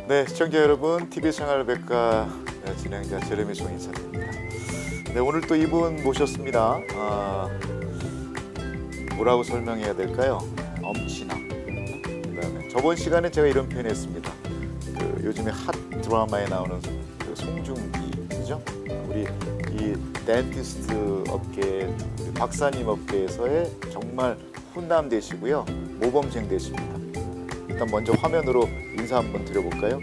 네, 시청자 여러분, TV 생활백과 진행자 제레미 송 인사드립니다. 네, 오늘 또 이분 모셨습니다. 뭐라고 설명해야 될까요? 엄친아. 그다음에 저번 시간에 제가 이런 표현했습니다. 요즘에 핫 드라마에 나오는 그 송중기, 그죠? 우리 이 덴티스트 업계, 우리 박사님 업계에서의 정말 훈남 되시고요, 모범생 되십니다. 일단 먼저 화면으로 인사 한번 드려볼까요?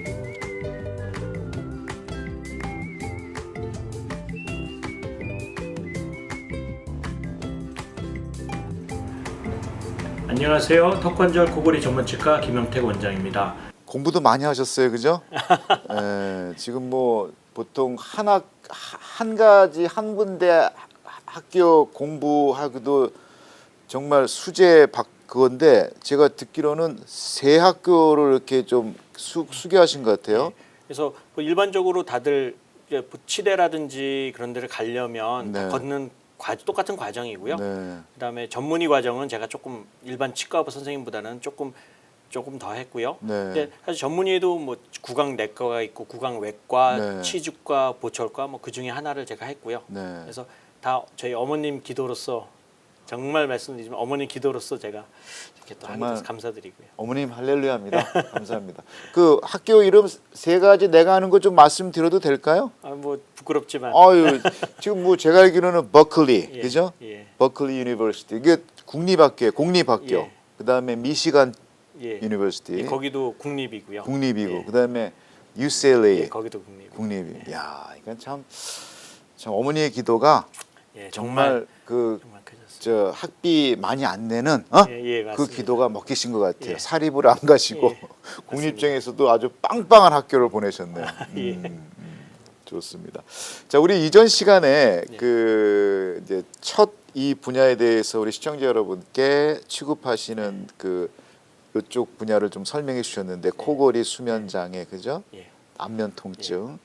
안녕하세요. 턱관절 코골이 전문치과 김영택 원장입니다. 공부도 많이 하셨어요, 그죠? 지금 뭐 보통 한 가지 한 군데 학교 공부하기도 정말 수제 그건데 제가 듣기로는 세 학교를 이렇게 좀 수교하신 것 같아요. 네. 그래서 뭐 일반적으로 다들 이제 치대라든지 그런 데를 가려면 다 네. 걷는 똑같은 과정이고요. 네. 그다음에 전문의 과정은 제가 조금 일반 치과 선생님보다는 조금 더 했고요. 네. 근데 사실 전문의에도 뭐 구강 내과가 있고 구강 외과, 네. 치주과, 보철과 뭐 그 중에 하나를 제가 했고요. 네. 그래서 다 저희 어머님 기도로서 정말 말씀드리지만 어머님 기도로서 제가 이렇게 또 하게 돼서 감사드리고요. 어머님 할렐루야입니다. 감사합니다. 그 학교 이름 세 가지 내가 아는 거 좀 말씀드려도 될까요? 뭐 부끄럽지만. 아유, 지금 뭐 제가 알기로는 버클리, 예, 그죠? 예. 버클리 유니버시티, 이게 공립학교. 예. 그다음에 미시간 예. 유니버시티, 예, 거기도 국립이고요. 국립이고, 예. 그다음에 UCLA, 예, 거기도 국립. 국립이. 야, 이건 참 어머니의 기도가 예, 정말 그 정말 크셨어요. 저 학비 많이 안 내는 예, 그 맞습니다. 기도가 먹히신 것 같아요. 예. 사립을 안 가시고 예, 국립중에서도 아주 빵빵한 학교를 보내셨네요. 예. 좋습니다. 자, 우리 이전 시간에 예. 그 이제 첫 이 분야에 대해서 우리 시청자 여러분께 취급하시는 그 이쪽 분야를 좀 설명해 주셨는데 코골이, 수면 장애, 그죠? 예. 안면 통증.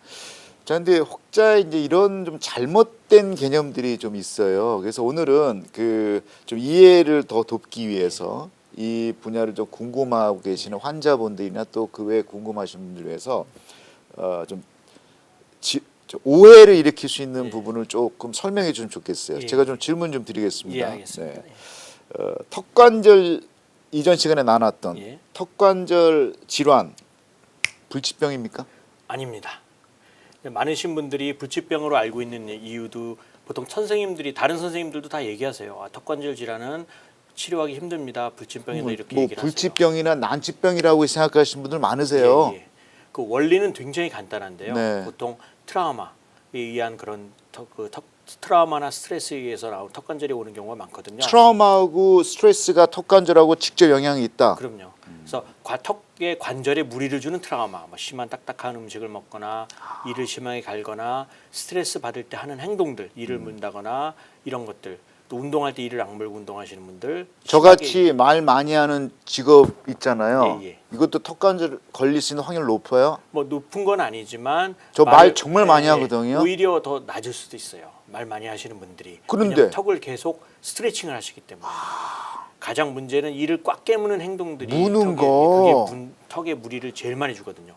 자, 근데 혹자 이제 이런 좀 잘못된 개념들이 좀 있어요. 그래서 오늘은 그 좀 이해를 더 돕기 위해서 이 분야를 좀 궁금하고 계시는 환자분들이나 또 그 외에 궁금하신 분들 위해서 좀 오해를 일으킬 수 있는 부분을 조금 설명해 주면 좋겠어요. 예. 제가 좀 질문 좀 드리겠습니다. 예, 알겠습니다. 턱관절 이전 시간에 나눴던 예. 턱관절 질환 불치병입니까? 아닙니다. 많으신 분들이 불치병으로 알고 있는 이유도 보통 선생님들이 다른 선생님들도 다 얘기하세요. 턱관절 질환은 치료하기 힘듭니다. 불치병이다 이렇게 얘기를 하세요. 불치병이나 난치병이라고 생각하시는 분들 많으세요. 예. 그 원리는 굉장히 간단한데요. 네. 보통 트라우마에 의한 그런 트라우마나 스트레스에 의해서 나온 턱관절이 오는 경우가 많거든요. 트라우마하고 스트레스가 턱관절하고 직접 영향이 있다. 그럼요. 그래서 턱의 관절에 무리를 주는 트라우마, 뭐 심한 딱딱한 음식을 먹거나 이를 심하게 갈거나 스트레스 받을 때 하는 행동들, 이를 문다거나 이런 것들, 또 운동할 때 이를 악물고 운동하시는 분들, 저같이 말 많이 하는 직업 있잖아요. 예, 예. 이것도 턱관절 걸릴 수 있는 확률 높아요? 뭐 높은 건 아니지만 저 말 정말 많이 하거든요. 오히려 더 낮을 수도 있어요. 말 많이 하시는 분들이. 그런데 왜냐하면 턱을 계속 스트레칭을 하시기 때문에. 가장 문제는 이를 꽉 깨무는 행동들이 무는 거. 그게 턱에 무리를 제일 많이 주거든요.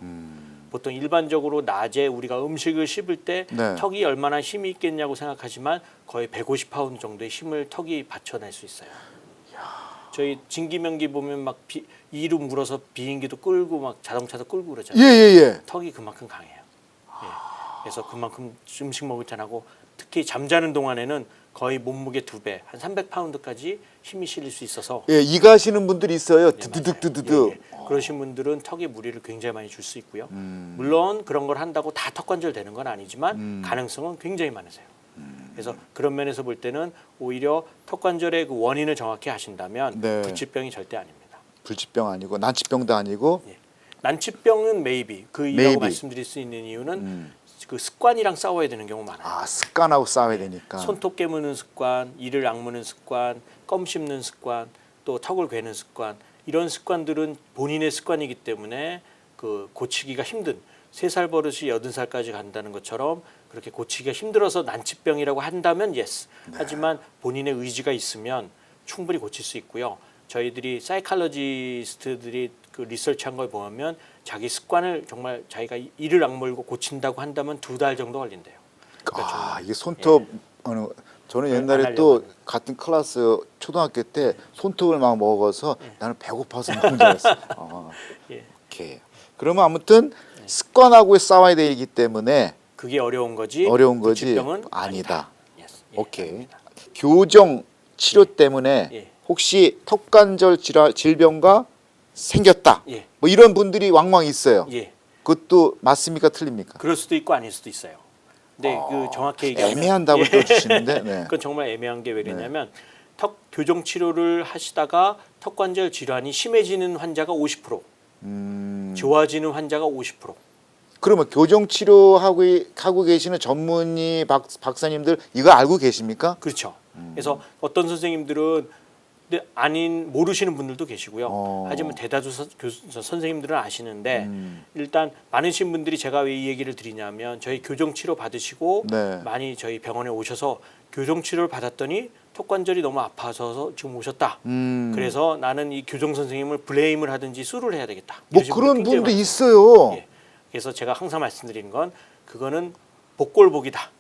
보통 일반적으로 낮에 우리가 음식을 씹을 때 네. 턱이 얼마나 힘이 있겠냐고 생각하지만 거의 150파운드 정도의 힘을 턱이 받쳐낼 수 있어요. 저희 진기명기 보면 막 이로 물어서 비행기도 끌고 막 자동차도 끌고 그러잖아요. 예예예. 턱이 그만큼 강해요. 예. 그래서 그만큼 음식 먹을 때 하고 특히 잠자는 동안에는 거의 몸무게 2배, 한 300파운드까지 힘이 실릴 수 있어서 예, 이 가시는 분들이 있어요. 네, 드드득드드득. 예, 예. 그러신 분들은 턱에 무리를 굉장히 많이 줄 수 있고요. 물론 그런 걸 한다고 다 턱관절 되는 건 아니지만 가능성은 굉장히 많으세요. 그래서 그런 면에서 볼 때는 오히려 턱관절의 그 원인을 정확히 하신다면 네. 불치병이 절대 아닙니다. 불치병 아니고 난치병도 아니고. 예. 난치병은 maybe 그이라고 Maybe. 말씀드릴 수 있는 이유는 그 습관이랑 싸워야 되는 경우 많아요. 아, 습관하고 싸워야 되니까. 손톱 깨무는 습관, 이를 악무는 습관, 껌 씹는 습관, 또 턱을 괴는 습관 이런 습관들은 본인의 습관이기 때문에 그 고치기가 힘든 3살 버릇이 80살까지 간다는 것처럼 그렇게 고치기가 힘들어서 난치병이라고 한다면 yes. 하지만 본인의 의지가 있으면 충분히 고칠 수 있고요. 저희들이 사이칼로지스트들이 그 리서치한 걸 보면 자기 습관을 정말 자기가 이를 악물고 고친다고 한다면 2달 정도 걸린대요. 그러니까 정말, 이게 손톱 저는 옛날에 안 또 하려고. 같은 클래스 초등학교 때 손톱을 막 먹어서 나는 배고파서 먹는 줄 알았어. 예. 오케이. 그러면 아무튼 습관하고 싸워야 되기 때문에 그게 어려운 거지. 어려운 거지 불치병은 아니다. Yes. 예, 오케이. 아닙니다. 교정 치료 때문에 예. 혹시 턱관절 질병가 생겼다. 예. 뭐 이런 분들이 왕왕 있어요. 예. 그것도 맞습니까? 틀립니까? 그럴 수도 있고 아닐 수도 있어요. 근데 그 정확히 얘기하면 애매한 답을 또 주시는데. 네. 그건 정말 애매한 게 왜 그러냐면 턱 교정 치료를 하시다가 턱 관절 질환이 심해지는 환자가 50%, 좋아지는 환자가 50%. 그러면 교정 치료하고 하고 계시는 전문의 박사님들 이거 알고 계십니까? 그렇죠. 그래서 어떤 선생님들은 근데 아닌 모르시는 분들도 계시고요. 하지만 대다수 선생님들은 아시는데 일단 많으신 분들이 제가 왜 이 얘기를 드리냐면 저희 교정 치료 받으시고 네. 많이 저희 병원에 오셔서 교정 치료를 받았더니 턱 관절이 너무 아파서 지금 오셨다. 그래서 나는 이 교정 선생님을 블레임을 하든지 수를 해야 되겠다. 뭐 이러신 그런 분들이 굉장히 분도 많아요. 있어요. 예. 그래서 제가 항상 말씀드리는 건 그거는 복골복이다.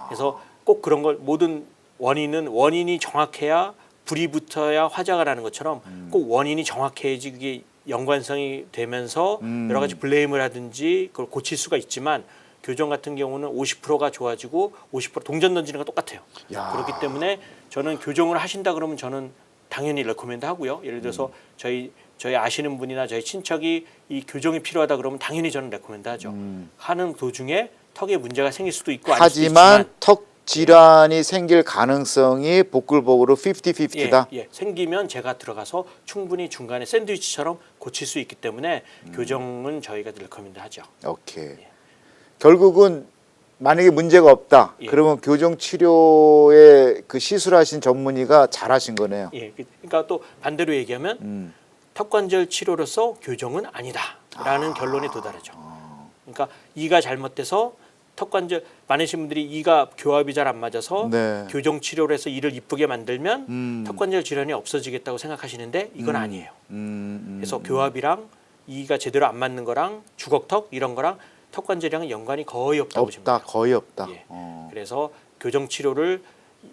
그래서 꼭 그런 걸 모든 원인이 정확해야 불이 붙어야 화자가 나는 것처럼 꼭 원인이 정확해야지 그게 연관성이 되면서 여러 가지 블레임을 하든지 그걸 고칠 수가 있지만 교정 같은 경우는 50%가 좋아지고 50% 동전 던지는 거 똑같아요. 야. 그렇기 때문에 저는 교정을 하신다 그러면 저는 당연히 레코멘드 하고요. 예를 들어서 저희 아시는 분이나 저희 친척이 이 교정이 필요하다 그러면 당연히 저는 레코멘드 하죠. 하는 도중에 턱에 문제가 생길 수도 있고 아닐 수도 하지만 있지만 턱 질환이 생길 가능성이 복글복으로 50-50다. 예, 생기면 제가 들어가서 충분히 중간에 샌드위치처럼 고칠 수 있기 때문에 교정은 저희가 레코멘드 하죠. 오케이. 결국은 만약에 문제가 없다. 예. 그러면 교정 치료에 그 시술하신 전문의가 잘하신 거네요. 예, 그러니까 또 반대로 얘기하면 턱관절 치료로서 교정은 아니다라는 결론에 도달하죠. 그러니까 이가 잘못돼서 턱관절 많으신 분들이 이가 교합이 잘 안 맞아서 네. 교정 치료를 해서 이를 이쁘게 만들면 턱관절 질환이 없어지겠다고 생각하시는데 이건 아니에요. 그래서 교합이랑 이가 제대로 안 맞는 거랑 주걱턱 이런 거랑 턱관절이랑은 연관이 거의 없다고 보시면 돼요. 없다. 거의 없다. 예. 그래서 교정 치료를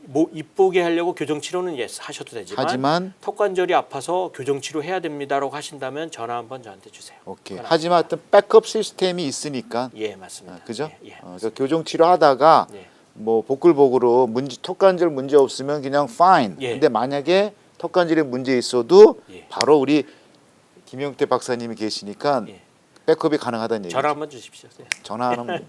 뭐 이쁘게 하려고 교정 치료는 하셔도 되지만 하지만 턱관절이 아파서 교정 치료 해야 됩니다라고 하신다면 전화 한번 저한테 주세요. 오케이. 그건 하지만 어떤 백업 시스템이 있으니까 예, 맞습니다. 그죠? 예, 예. 그래서 교정 치료하다가 예. 뭐 복글복으로 턱관절 문제 없으면 그냥 fine. 예. 근데 만약에 턱관절에 문제 있어도 예. 바로 우리 김용태 박사님이 계시니까 예. 백업이 가능하다는 얘기죠. 전화 한번 주십시오. 네. 전화하면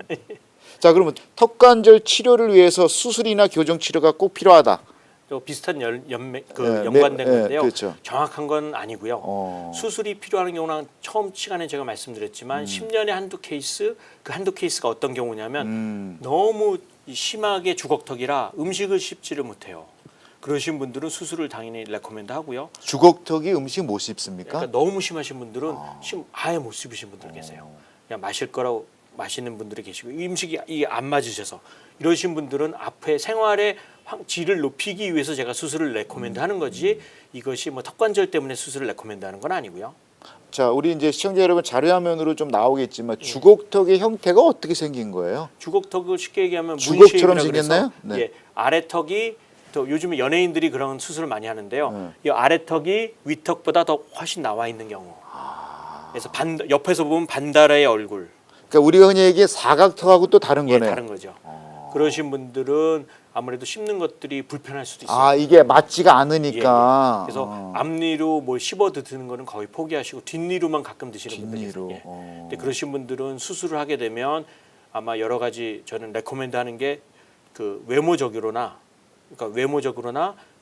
자, 그러면 턱관절 치료를 위해서 수술이나 교정 치료가 꼭 필요하다. 또 비슷한 네, 연관된 건데요. 그렇죠. 정확한 건 아니고요. 수술이 필요한 경우는 처음 시간에 제가 말씀드렸지만 10년에 한두 케이스, 그 한두 케이스가 어떤 경우냐면 너무 심하게 주걱턱이라 음식을 씹지를 못해요. 그러신 분들은 수술을 당연히 레코멘드 하고요. 주걱턱이 음식 못 씹습니까? 그러니까 너무 심하신 분들은 아예 못 씹으신 분들 계세요. 그냥 마실 거라고 마시는 분들이 계시고 음식이 이게 안 맞으셔서 이러신 분들은 앞에 생활의 질을 높이기 위해서 제가 수술을 레코멘드 하는 거지 이것이 뭐 턱관절 때문에 수술을 레코멘드 하는 건 아니고요. 자, 우리 이제 시청자 여러분 자료화면으로 좀 나오겠지만 주걱턱의 형태가 어떻게 생긴 거예요? 주걱턱을 쉽게 얘기하면 주걱처럼 문쉐입이라 생겼나요? 그래서 네. 예, 아래턱이 또 요즘에 연예인들이 그런 수술을 많이 하는데요. 이 아래턱이 위턱보다 더 훨씬 나와 있는 경우. 그래서 옆에서 보면 반달의 얼굴. 그러니까 우리가 흔히 얘기해 사각턱하고 또 다른 예, 거네요. 다른 거죠. 그러신 분들은 아무래도 씹는 것들이 불편할 수도 있어요. 아, 이게 맞지가 예, 않으니까. 예. 그래서 앞니로 뭘 씹어 드시는 거는 거의 포기하시고 뒷니로만 가끔 드시는 분들이 뒷니로. 계세요. 예. 근데 그러신 분들은 수술을 하게 되면 아마 여러 가지 저는 레코멘드 하는 게 그 외모적으로나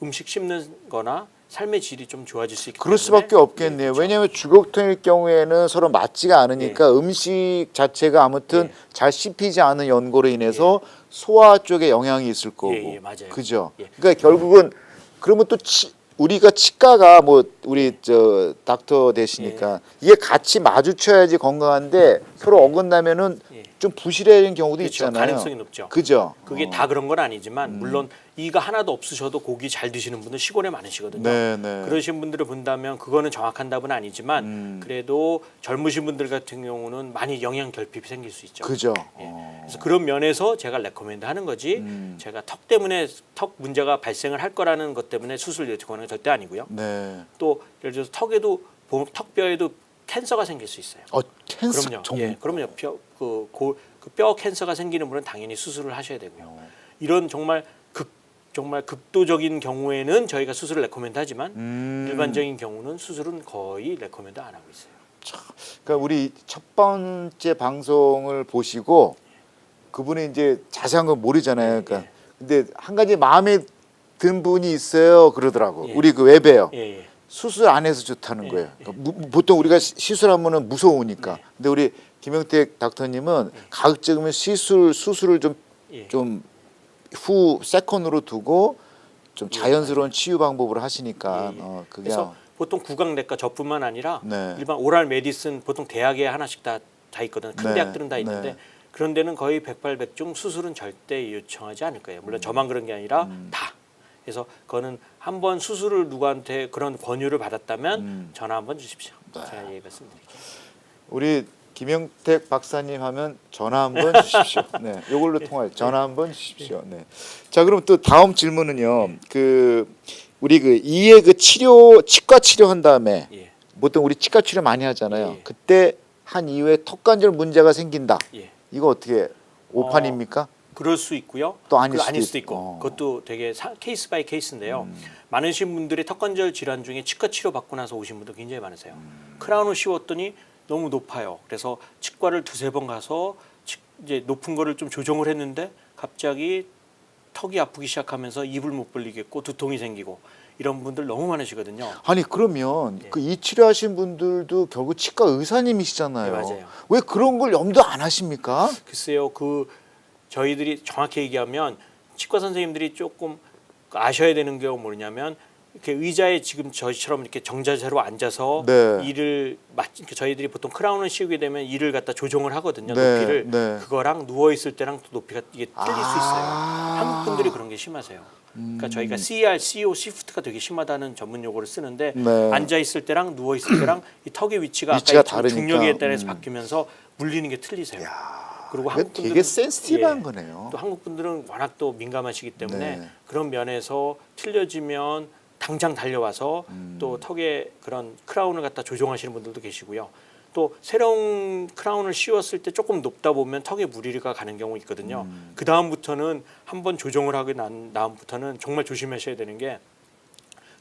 음식 씹는 거나 삶의 질이 좀 좋아질 수 있기 그럴 때문에 수밖에 없겠네요. 예, 그렇죠. 왜냐하면 주걱턱일 경우에는 서로 맞지가 않으니까 음식 자체가 아무튼 잘 씹히지 않은 연고로 인해서 소화 쪽에 영향이 있을 거고. 예, 맞아요. 그죠? 예. 그러니까 결국은 그러면 또 우리가 치과가 뭐 우리 저 닥터 되시니까 이게 같이 마주쳐야지 건강한데 서로 어긋나면은 좀 부실해지는 경우도 그렇죠. 있잖아요. 가능성이 높죠. 그죠? 그게 다 그런 건 아니지만 물론 이가 하나도 없으셔도 고기 잘 드시는 분들 시골에 많으시거든요. 네, 네. 그러신 분들을 본다면 그거는 정확한 답은 아니지만 그래도 젊으신 분들 같은 경우는 많이 영양 결핍이 생길 수 있죠. 그죠. 예. 그래서 그런 면에서 제가 레코멘드 하는 거지 제가 턱 때문에 턱 문제가 발생을 할 거라는 것 때문에 수술 요청하는 건 절대 아니고요. 네. 또 예를 들어서 턱에도 턱뼈에도 캔서가 생길 수 있어요. 캔서. 그럼요. 예, 그럼요. 뼈 캔서가 생기는 분은 당연히 수술을 하셔야 되고요. 이런 정말 극도적인 경우에는 저희가 수술을 레코멘드 하지만 일반적인 경우는 수술은 거의 레코멘드 안 하고 있어요. 그러니까 우리 첫 번째 방송을 보시고 그분이 이제 자세한 건 모르잖아요. 그러니까 근데 한 가지 마음에 든 분이 있어요. 그러더라고. 예. 우리 그 외배요. 예. 수술 안 해서 좋다는 거예요. 그러니까 보통 우리가 시술하면은 무서우니까. 근데 우리 김영택 닥터님은 가급적이면 수술을 좀 후 세컨으로 두고 좀 자연스러운 치유 방법으로 하시니까 그게 그래서 보통 구강내과 저뿐만 아니라 네. 일반 오랄 메디슨 보통 대학에 하나씩 다 있거든요. 큰 네. 대학들은 다 있는데 네. 그런 데는 거의 백발백중 수술은 절대 요청하지 않을 거예요. 물론 저만 그런 게 아니라 다. 그래서 그거는 한번 수술을 누구한테 그런 권유를 받았다면 전화 한번 주십시오. 제가 예 말씀드릴게요. 우리 김영택 박사님 하면 전화 한번 주십시오. 네, 이걸로 통화해. 전화 한번 주십시오. 네. 자, 그럼 또 다음 질문은요. 우리 이의 치과 치료한 다음에 예. 보통 우리 치과 치료 많이 하잖아요. 예. 그때 한 이후에 턱관절 문제가 생긴다. 예. 이거 어떻게 오판입니까? 그럴 수 있고요. 또 아닐 수도 있고. 그것도 되게 케이스 바이 케이스인데요. 음. 많으신 분들이 턱관절 질환 중에 치과 치료 받고 나서 오신 분들 굉장히 많으세요. 크라운을 씌웠더니 너무 높아요. 그래서 치과를 두세 번 가서 이제 높은 거를 좀 조정을 했는데 갑자기 턱이 아프기 시작하면서 입을 못 벌리겠고 두통이 생기고 이런 분들 너무 많으시거든요. 아니 그러면 예. 이 치료하신 분들도 결국 치과 의사님이시잖아요. 네, 맞아요. 왜 그런 걸 염두 안 하십니까? 글쎄요, 저희들이 정확히 얘기하면 치과 선생님들이 조금 아셔야 되는 게 뭐냐면 이렇게 의자에 지금 저희처럼 이렇게 정자세로 앉아서 네. 저희들이 보통 크라운을 씌우게 되면 이를 갖다 조정을 하거든요. 네, 높이를 네. 그거랑 누워 있을 때랑 또 높이가 이게 틀릴 수 있어요. 한국 분들이 그런 게 심하세요. 그러니까 저희가 CR, CO, 시프트가 되게 심하다는 전문 용어를 쓰는데 네. 앉아 있을 때랑 누워 있을 때랑 이 턱의 위치가 위치가 아까 다르니까. 중력에 따라서 바뀌면서 물리는 게 틀리세요. 그리고 이거 되게 센시티브한 거네요. 또 한국 분들은 워낙 또 민감하시기 때문에 네. 그런 면에서 틀려지면 당장 달려와서 또 턱에 그런 크라운을 갖다 조정하시는 분들도 계시고요. 또 새로운 크라운을 씌웠을 때 조금 높다 보면 턱에 무리가 가는 경우 있거든요. 그 다음부터는 한번 조정을 하고 난 다음부터는 정말 조심하셔야 되는 게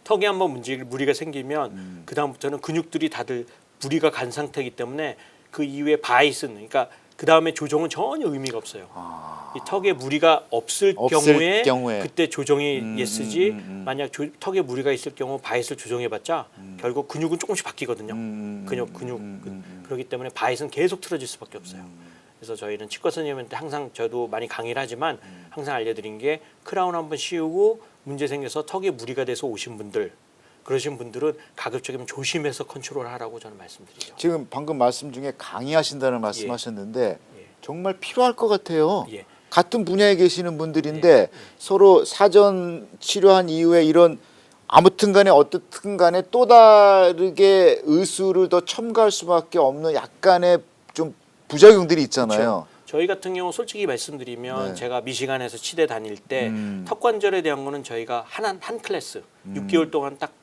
턱에 한번 무리가 생기면 그 다음부터는 근육들이 다들 무리가 간 상태이기 때문에 그 이후에 바이슨 그러니까 그 다음에 조정은 전혀 의미가 없어요. 이 턱에 무리가 없을 경우에 그때 조정이 예스지 만약 턱에 무리가 있을 경우 바이스를 조정해봤자 결국 근육은 조금씩 바뀌거든요. 근육은 그렇기 때문에 바이스는 계속 틀어질 수밖에 없어요. 그래서 저희는 치과 선생님한테 항상 저도 많이 강의를 하지만 항상 알려드린 게 크라운 한번 씌우고 문제 생겨서 턱에 무리가 돼서 오신 분들 그러신 분들은 가급적이면 조심해서 컨트롤하라고 저는 말씀드리죠. 지금 방금 말씀 중에 강의하신다는 말씀하셨는데 정말 필요할 것 같아요. 예. 같은 분야에 계시는 분들인데 서로 사전 치료한 이후에 이런 아무튼 간에 어떻든 간에 또 다르게 의술을 더 첨가할 수밖에 없는 약간의 좀 부작용들이 있잖아요. 그렇죠. 저희 같은 경우 솔직히 말씀드리면 네. 제가 미시간에서 치대 다닐 때 턱관절에 대한 거는 저희가 한 클래스 6개월 동안 딱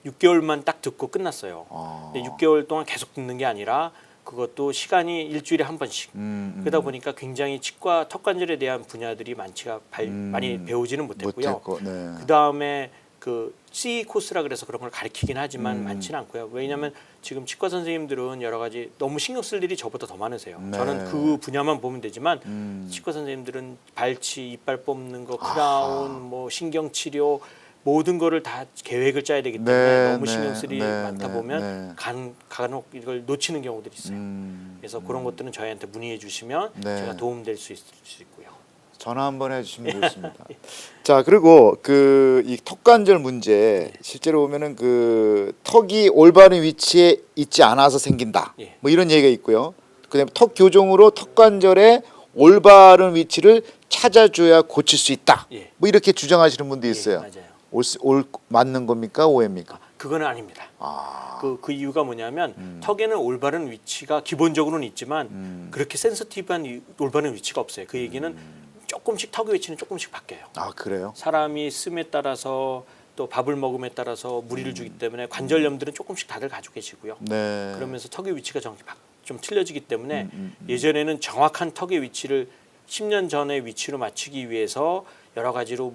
6개월만 딱 듣고 끝났어요. 근데 6개월 동안 계속 듣는 게 아니라 그것도 시간이 일주일에 한 번씩 그러다 보니까 굉장히 치과 턱관절에 대한 분야들이 많이 배우지는 못했고요. 네. 그 다음에 그 C 코스라 그래서 그런 걸 가르치긴 하지만 많지는 않고요. 왜냐하면 지금 치과 선생님들은 여러 가지 너무 신경 쓸 일이 저보다 더 많으세요. 네. 저는 그 분야만 보면 되지만 치과 선생님들은 발치, 이빨 뽑는 거, 크라운, 뭐 신경 치료 모든 거를 다 계획을 짜야 되기 때문에 너무 신경 쓸 일이 많다 보면 간혹 이걸 놓치는 경우들이 있어요. 그래서 그런 것들은 저희한테 문의해 주시면 제가 도움될 수 있고요. 전화 한번 해주시면 좋습니다. 자, 그리고 이 턱관절 문제 실제로 보면은 턱이 올바른 위치에 있지 않아서 생긴다. 뭐 이런 얘기가 있고요. 그다음에 턱 교정으로 턱 관절의 올바른 위치를 찾아줘야 고칠 수 있다. 예. 뭐 이렇게 주장하시는 분도 있어요. 맞아요. 올 맞는 겁니까 오해입니까? 그거는 아닙니다. 아, 그 이유가 뭐냐면 턱에는 올바른 위치가 기본적으로는 있지만 그렇게 센서티브한 올바른 위치가 없어요. 그 얘기는 조금씩 턱의 위치는 조금씩 바뀌어요. 아 그래요? 사람이 씀에 따라서 또 밥을 먹음에 따라서 무리를 주기 때문에 관절염들은 조금씩 다들 가지고 계시고요. 네. 그러면서 턱의 위치가 좀 틀려지기 때문에 예전에는 정확한 턱의 위치를 10년 전의 위치로 맞추기 위해서 여러 가지로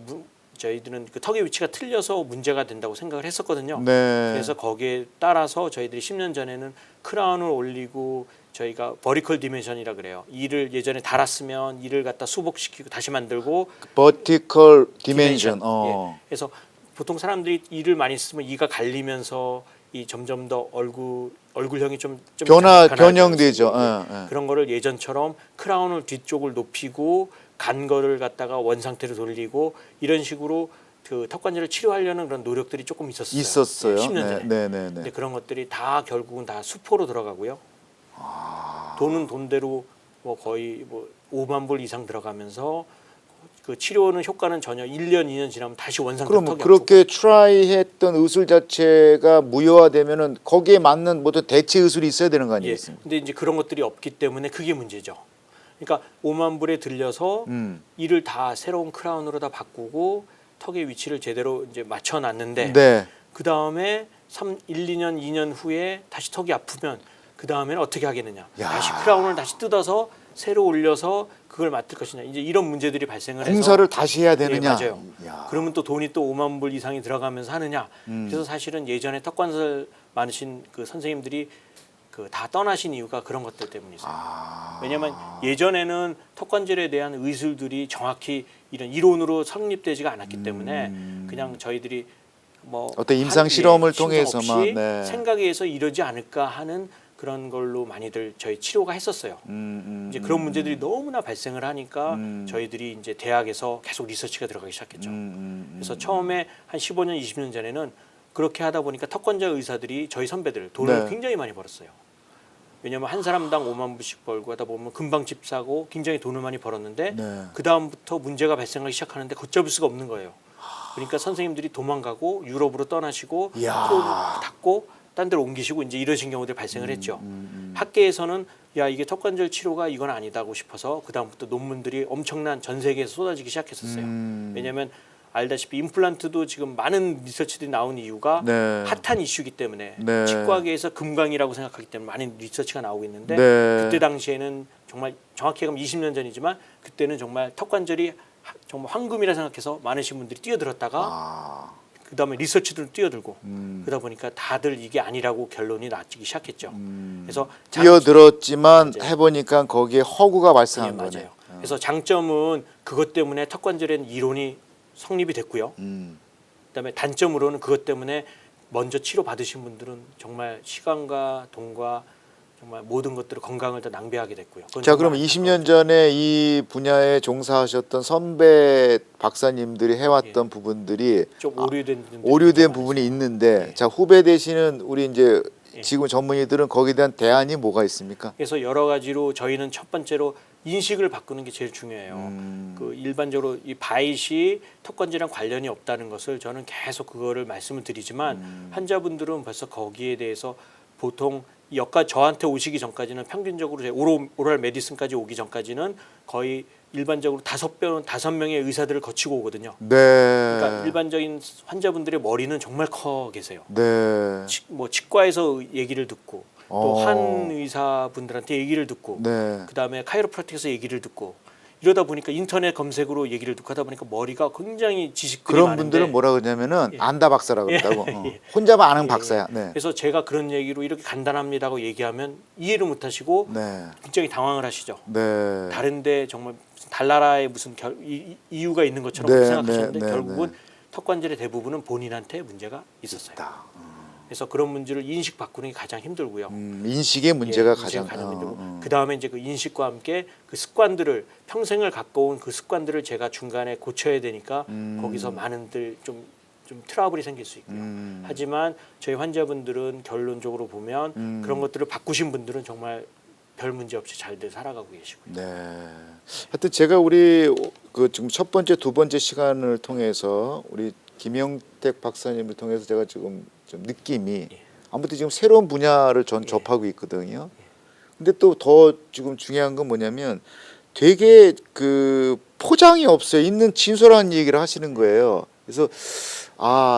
저희들은 그 턱의 위치가 틀려서 문제가 된다고 생각을 했었거든요. 네. 그래서 거기에 따라서 저희들이 10년 전에는 크라운을 올리고 저희가 버리컬 디멘션이라 그래요. 이를 예전에 달았으면 이를 갖다 수복시키고 다시 만들고 버티컬 디멘션. 예. 그래서 보통 사람들이 이를 많이 쓰면 이가 갈리면서 이 점점 더 얼굴형이 좀 변형되죠. 변하죠. 그런 거를 예전처럼 크라운을 뒤쪽을 높이고 간 거를 갖다가 원 상태로 돌리고 이런 식으로 그 턱관절을 치료하려는 그런 노력들이 조금 있었어요. 있었어요. 10년 전에. 네. 근데 그런 것들이 다 결국은 다 수포로 들어가고요. 돈은 돈대로 뭐 거의 뭐 5만 불 이상 들어가면서 그 치료는 효과는 전혀 1년 2년 지나면 다시 원상태 그럼 턱이 그렇게 트라이했던 의술 자체가 무효화되면은 거기에 맞는 모든 대체 의술이 있어야 되는 거 아프고. 예. 아니겠습니까? 근데 이제 그런 것들이 없기 때문에 그게 문제죠. 그러니까 5만 불에 들려서 이를 다 새로운 크라운으로 다 바꾸고 턱의 위치를 제대로 이제 맞춰 놨는데 네. 그 다음에 1, 2년, 2년 후에 다시 턱이 아프면 그 다음에는 어떻게 하겠느냐? 야. 다시 크라운을 다시 뜯어서 새로 올려서 그걸 맡을 것이냐? 이제 이런 문제들이 발생을 해서 공사를 다시 해야 되느냐? 예, 맞아요. 야. 그러면 또 돈이 또 5만 불 이상이 들어가면서 하느냐? 그래서 사실은 예전에 턱관절 많으신 그 선생님들이 그 다 떠나신 이유가 그런 것들 때문이세요. 왜냐하면 예전에는 턱관절에 대한 의술들이 정확히 이런 이론으로 성립되지가 않았기 때문에 그냥 저희들이 뭐 어떤 임상 실험을 심성 통해서만, 없이 네. 생각에 의해서 이러지 않을까 하는 그런 걸로 많이들 저희 치료가 했었어요. 이제 그런 문제들이 너무나 발생을 하니까 저희들이 이제 대학에서 계속 리서치가 들어가기 시작했죠. 그래서 처음에 한 15년, 20년 전에는 그렇게 하다 보니까 턱관절 의사들이 저희 선배들 돈을 네. 굉장히 많이 벌었어요. 왜냐하면 한 사람당 5만 불씩 벌고 하다 보면 금방 집 사고 굉장히 돈을 많이 벌었는데 네. 그 다음부터 문제가 발생하기 시작하는데 걷잡을 수가 없는 거예요. 그러니까 선생님들이 도망가고 유럽으로 떠나시고 이야. 또 닫고 딴 데로 옮기시고 이제 이러신 경우들이 발생을 했죠. 학계에서는 야 이게 턱관절 치료가 이건 아니다고 싶어서 그 다음부터 논문들이 엄청난 전 세계에서 쏟아지기 시작했었어요. 왜냐하면 알다시피 임플란트도 지금 많은 리서치들이 나온 이유가 네. 핫한 이슈이기 때문에 네. 치과계에서 금강이라고 생각하기 때문에 많은 리서치가 나오고 있는데 네. 그때 당시에는 정말 정확히 하면 20년 전이지만 그때는 정말 턱관절이 정말 황금이라 생각해서 많으신 분들이 뛰어들었다가 그다음에 리서치들은 뛰어들고 그러다 보니까 다들 이게 아니라고 결론이 나기 시작했죠. 그래서 뛰어들었지만 맞아요. 해보니까 거기에 허구가 발생한 예, 거네. 맞아요. 그래서 장점은 그것 때문에 턱관절에는 이론이 성립이 됐고요. 그다음에 단점으로는 그것 때문에 먼저 치료 받으신 분들은 정말 시간과 돈과 정말 모든 것들을 건강을 다 낭비하게 됐고요. 그건 자, 정말 그럼 20년 전에 이 분야에 종사하셨던 선배 박사님들이 해왔던 부분들이 좀 오류된 부분들이 오류된 좀 부분이 많았어요. 있는데, 예. 자 후배 되시는 우리 이제 예. 지금 전문의들은 거기에 대한 대안이 뭐가 있습니까? 그래서 여러 가지로 저희는 첫 번째로 인식을 바꾸는 게 제일 중요해요. 그 일반적으로 이 바이시 턱관절이랑 관련이 없다는 것을 저는 계속 그거를 말씀을 드리지만 환자분들은 벌써 거기에 대해서 보통 저한테 오시기 전까지는 평균적으로 오랄 메디슨까지 오기 전까지는 거의 일반적으로 5명의 의사들을 거치고 오거든요. 네. 그러니까 일반적인 환자분들의 머리는 정말 커 계세요. 네. 뭐 치과에서 얘기를 듣고 또 어. 한 의사분들한테 얘기를 듣고 네. 그다음에 카이로프라틱에서 얘기를 듣고 이러다 보니까 인터넷 검색으로 얘기를 듣고 하다 보니까 머리가 굉장히 지식들이 그런 많은데 분들은 뭐라 그러냐면은 예. 안다 박사라고 그런다고. 예. 혼자만 아는 예, 박사야. 예. 네. 그래서 제가 그런 얘기로 이렇게 간단합니다고 얘기하면 이해를 못하시고 네. 굉장히 당황을 하시죠. 네. 다른데 정말 무슨 달나라에 무슨 이유가 있는 것처럼 네, 생각하시는데 네, 네, 결국은 네. 턱관절의 대부분은 본인한테 문제가 있었어요. 있다. 그래서 그런 문제를 인식 바꾸는 게 가장 힘들고요. 인식의 문제가 예, 가장 힘들고 그 다음에 이제 그 인식과 함께 그 습관들을 평생을 갖고 온 그 습관들을 제가 중간에 고쳐야 되니까 거기서 많은들 좀 트러블이 생길 수 있고요. 하지만 저희 환자분들은 결론적으로 보면 그런 것들을 바꾸신 분들은 정말 별 문제 없이 잘들 살아가고 계시고요. 네. 하여튼 제가 우리 그 지금 첫 번째, 두 번째 시간을 통해서 우리 김영택 박사님을 통해서 제가 지금 좀 느낌이 예. 아무튼 지금 새로운 분야를 전 예. 접하고 있거든요. 근데 또 더 지금 중요한 건 뭐냐면 되게 그 포장이 없어요. 있는 진솔한 얘기를 하시는 거예요. 그래서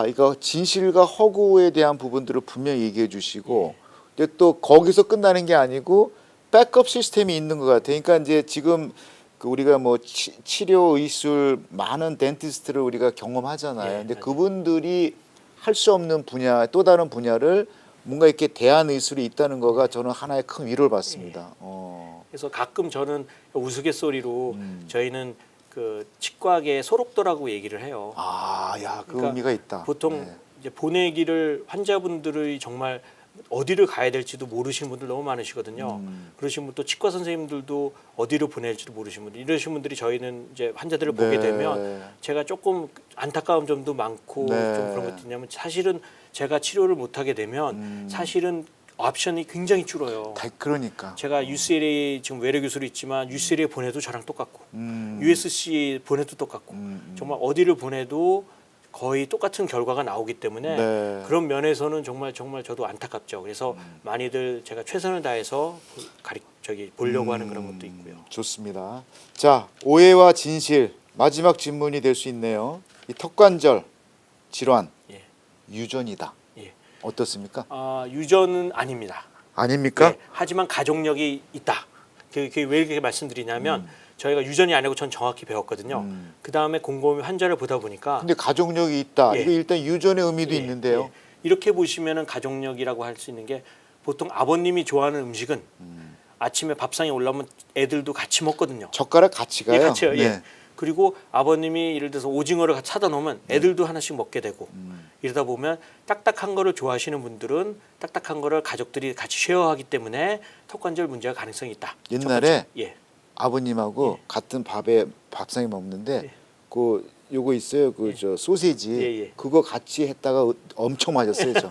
이거 진실과 허구에 대한 부분들을 분명히 얘기해 주시고 근데 또 거기서 끝나는 게 아니고 백업 시스템이 있는 것 같아요. 그러니까 이제 지금 그 우리가 뭐 치료 의술 많은 덴티스트를 우리가 경험하잖아요. 예, 근데 맞아요. 그분들이 할 수 없는 분야, 또 다른 분야를 뭔가 이렇게 대안 의술이 있다는 거가 저는 하나의 큰 위로를 받습니다. 그래서 가끔 저는 우스갯소리로 음. 저희는 그 치과계 소록도라고 얘기를 해요. 야, 그 그러니까 의미가 있다. 보통 네. 이제 보내기를 환자분들이 정말 어디를 가야 될지도 모르시는 분들 너무 많으시거든요. 그러신 분 또 치과 선생님들도 어디로 보낼지도 모르시는 분들 이러신 분들이 저희는 이제 환자들을 보게 되면 제가 조금 안타까운 점도 많고 네. 좀 그런 것도 있냐면 사실은 제가 치료를 못 하게 되면 사실은 옵션이 굉장히 줄어요. 그러니까. 제가 UCLA 지금 외래 교수로 있지만 UCLA 보내도 저랑 똑같고 음. USC 보내도 똑같고 정말 어디를 보내도 거의 똑같은 결과가 나오기 때문에 네. 그런 면에서는 정말 저도 안타깝죠. 그래서 많이들 제가 최선을 다해서 보려고 하는 그런 것도 있고요. 좋습니다. 자, 오해와 진실 마지막 질문이 될 수 있네요. 이 턱관절 질환 예. 유전이다. 예. 어떻습니까? 유전은 아닙니다. 아닙니까? 네, 하지만 가족력이 있다. 그게 왜 이렇게 말씀드리냐면 저희가 유전이 아니고 전 정확히 배웠거든요. 그 다음에 곰곰이 환자를 보다 보니까 근데 가족력이 있다. 예. 이거 일단 유전의 의미도 예, 있는데요. 예. 이렇게 보시면은 가족력이라고 할 수 있는 게 보통 아버님이 좋아하는 음식은 아침에 밥상에 올라오면 애들도 같이 먹거든요. 젓가락 같이 가요. 예, 같이요. 네. 예. 그리고 아버님이 예를 들어서 오징어를 같이 사다 놓으면 애들도 하나씩 먹게 되고 이러다 보면 딱딱한 거를 좋아하시는 분들은 딱딱한 거를 가족들이 같이 쉐어하기 때문에 턱관절 문제가 가능성이 있다. 첫 옛날에 번째. 예. 아버님하고 같은 밥상에 먹는데 예. 그 요거 있어요. 그 저 소세지 예, 예. 그거 같이 했다가 엄청 맞았어요. 저.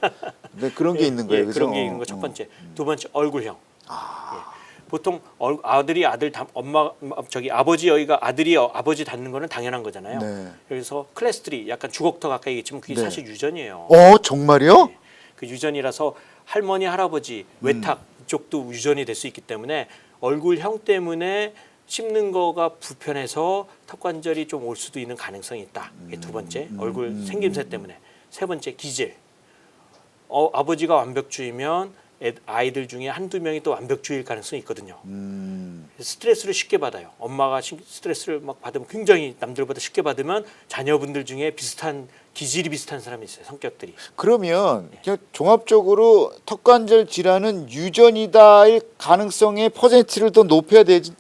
근데 그런 게 있는 거예요. 예, 그죠? 그런 게 있는 거 첫 번째. 두 번째 얼굴형. 예. 보통 아들이 아들 아버지 여기가 아들이 아버지 닮는 거는 당연한 거잖아요. 네. 그래서 클래스 3 약간 주걱턱 가까이 있지만 그게 네. 사실 유전이에요. 정말요? 네. 그 유전이라서 할머니 할아버지 외탁 이쪽도 유전이 될 수 있기 때문에 얼굴형 때문에 씹는 거가 불편해서 턱관절이 좀 올 수도 있는 가능성이 있다. 이게 두 번째 얼굴 생김새 때문에. 세 번째 기질. 아버지가 완벽주의면 아이들 중에 한두 명이 또 완벽주의일 가능성이 있거든요. 스트레스를 쉽게 받아요. 엄마가 스트레스를 막 받으면 굉장히 남들보다 쉽게 받으면 자녀분들 중에 기질이 비슷한 사람이 있어요. 성격들이. 그러면 그냥 종합적으로 턱관절 질환은 유전이다일 가능성의 퍼센트를 더 높여야 되지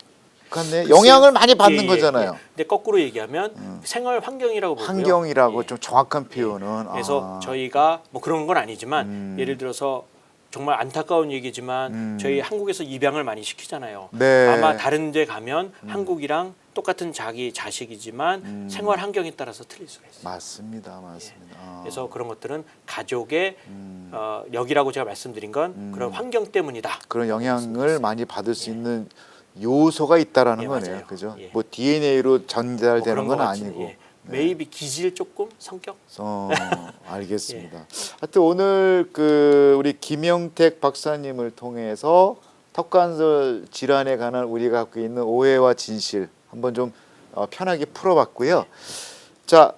않네. 영향을 많이 받는 거잖아요. 근데 거꾸로 얘기하면 생활 환경이라고 보고요. 환경이라고 예. 좀 정확한 표현은. 그래서 저희가 뭐 그런 건 아니지만 예를 들어서 정말 안타까운 얘기지만 저희 한국에서 입양을 많이 시키잖아요. 네. 아마 다른 데 가면 한국이랑 똑같은 자기 자식이지만 생활 환경에 따라서 틀릴 수가 있어요. 맞습니다. 그래서 그런 것들은 가족의 역이라고 제가 말씀드린 건 그런 환경 때문이다. 그런 영향을 많이 받을 수 있는 요소가 있다라는 예, 거네요. 맞아요. 그죠? 예. 뭐 DNA로 뭐 전달되는 그런 건 것 같이, 아니고. 예. 메이비 기질 조금 성격. 알겠습니다. 하여튼 오늘 그 우리 김영택 박사님을 통해서 턱관절 질환에 관한 우리가 갖고 있는 오해와 진실 한번 좀 편하게 풀어봤고요. 자,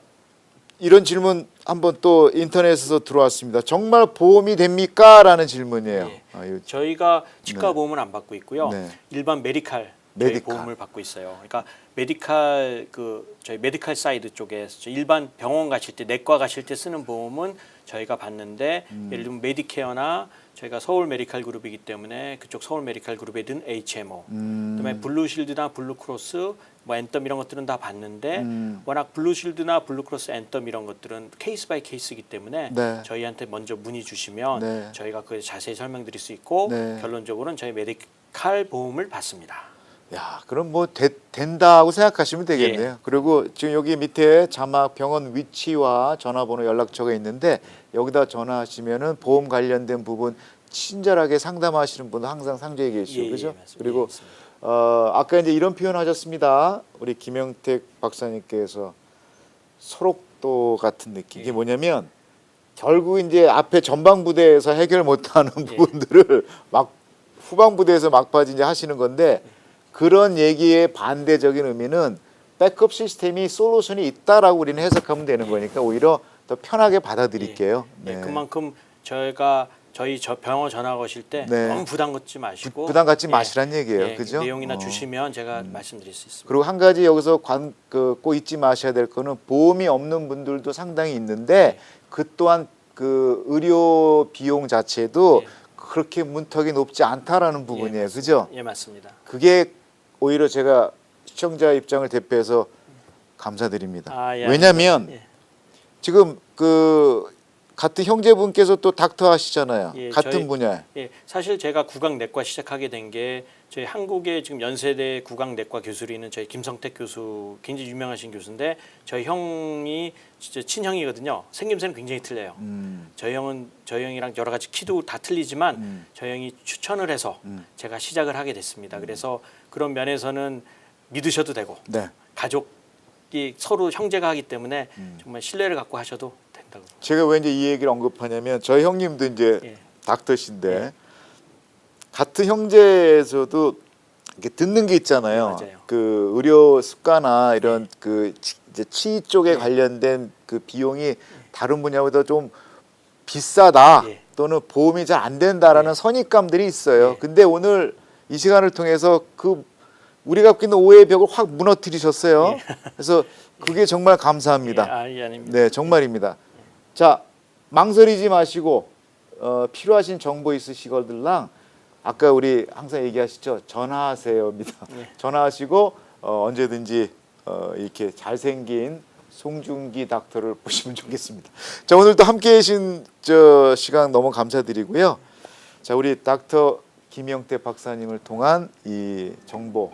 이런 질문 한번 또 인터넷에서 들어왔습니다. 정말 보험이 됩니까? 라는 질문이에요. 예. 이거 저희가 치과 보험은 안 받고 있고요. 네. 일반 메디칼 저희 메디칼. 보험을 받고 있어요. 그러니까 저희 메디칼 사이드 쪽에 일반 병원 가실 때 내과 가실 때 쓰는 보험은 저희가 받는데 예를 들면 메디케어나 저희가 서울 메디칼 그룹이기 때문에 그쪽 서울 메디칼 그룹에 든 HMO, 그다음에 블루실드나 블루크로스, 뭐 앤덤 이런 것들은 다 받는데 워낙 블루실드나 블루크로스, 앤덤 이런 것들은 케이스 바이 케이스이기 때문에 네. 저희한테 먼저 문의 주시면 네. 저희가 그 자세히 설명드릴 수 있고 네. 결론적으로는 저희 메디칼 보험을 받습니다. 야, 그럼 뭐 된다고 생각하시면 되겠네요. 예. 그리고 지금 여기 밑에 자막 병원 위치와 전화번호 연락처가 있는데 여기다 전화하시면은 보험 관련된 부분 친절하게 상담하시는 분도 항상 상주에 계시죠, 그죠? 맞습니다. 그리고 예, 있습니다. 아까 이제 이런 표현하셨습니다. 우리 김영택 박사님께서 소록도 같은 느낌. 이게 뭐냐면 결국 이제 앞에 전방 부대에서 해결 못하는 부분들을 막 후방 부대에서 막바지 이제 하시는 건데 그런 얘기의 반대적인 의미는 백업 시스템이 솔루션이 있다라고 우리는 해석하면 되는 거니까 오히려 더 편하게 받아들일게요. 네. 그만큼 저희 병원 전화 거실 때 네. 너무 부담 갖지 마시고 부담 갖지 마시란 얘기예요, 그죠? 내용이나 주시면 제가 말씀드릴 수 있습니다. 그리고 한 가지 여기서 꼭 잊지 마셔야 될 거는 보험이 없는 분들도 상당히 있는데 그 또한 그 의료 비용 자체도 그렇게 문턱이 높지 않다라는 부분이에요, 그죠? 예, 맞습니다. 그게 오히려 제가 시청자 입장을 대표해서 감사드립니다. 예, 왜냐하면 예. 지금 그 같은 형제분께서 또 닥터 하시잖아요. 예, 같은 분야에. 예, 사실 제가 구강내과 시작하게 된 게 저희 한국의 지금 연세대 구강내과 교수로 있는 저희 김성택 교수 굉장히 유명하신 교수인데 저희 형이 진짜 친형이거든요. 생김새는 굉장히 틀려요. 저희 형이랑 여러 가지 키도 다 틀리지만 저희 형이 추천을 해서 제가 시작을 하게 됐습니다. 그래서 그런 면에서는 믿으셔도 되고 네. 가족이 서로 형제가 하기 때문에 정말 신뢰를 갖고 하셔도 된다고. 제가 왜 이제 이 얘기를 언급하냐면 저희 형님도 이제 예. 닥터신데 같은 형제에서도 이렇게 듣는 게 있잖아요. 네, 맞아요. 그 의료 습관이나 이런 그 이제 치 쪽에 관련된 그 비용이 다른 분야보다 좀 비싸다 예. 또는 보험이 잘 안 된다라는 선입감들이 있어요. 근데 오늘 이 시간을 통해서 그 우리가 갖고 있는 오해의 벽을 확 무너뜨리셨어요. 그래서 그게 정말 감사합니다. 예, 아닙니다. 네, 정말입니다. 자, 망설이지 마시고 필요하신 정보 있으시거들랑 아까 우리 항상 얘기하시죠. 전화하세요입니다. 전화하시고 언제든지 이렇게 잘생긴 송중기 닥터를 보시면 좋겠습니다. 자, 오늘도 함께해 주신 시간 너무 감사드리고요. 자, 우리 닥터 김영택 박사님을 통한 이 정보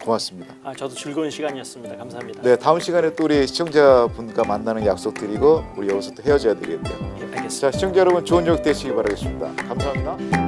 고맙습니다. 저도 즐거운 시간이었습니다. 감사합니다. 네, 다음 시간에 또 우리 시청자분과 만나는 약속 드리고 우리 여기서 또 헤어져야 되겠네요. 예, 알겠습니다. 자, 시청자 여러분 좋은 저녁 되시기 바라겠습니다. 감사합니다.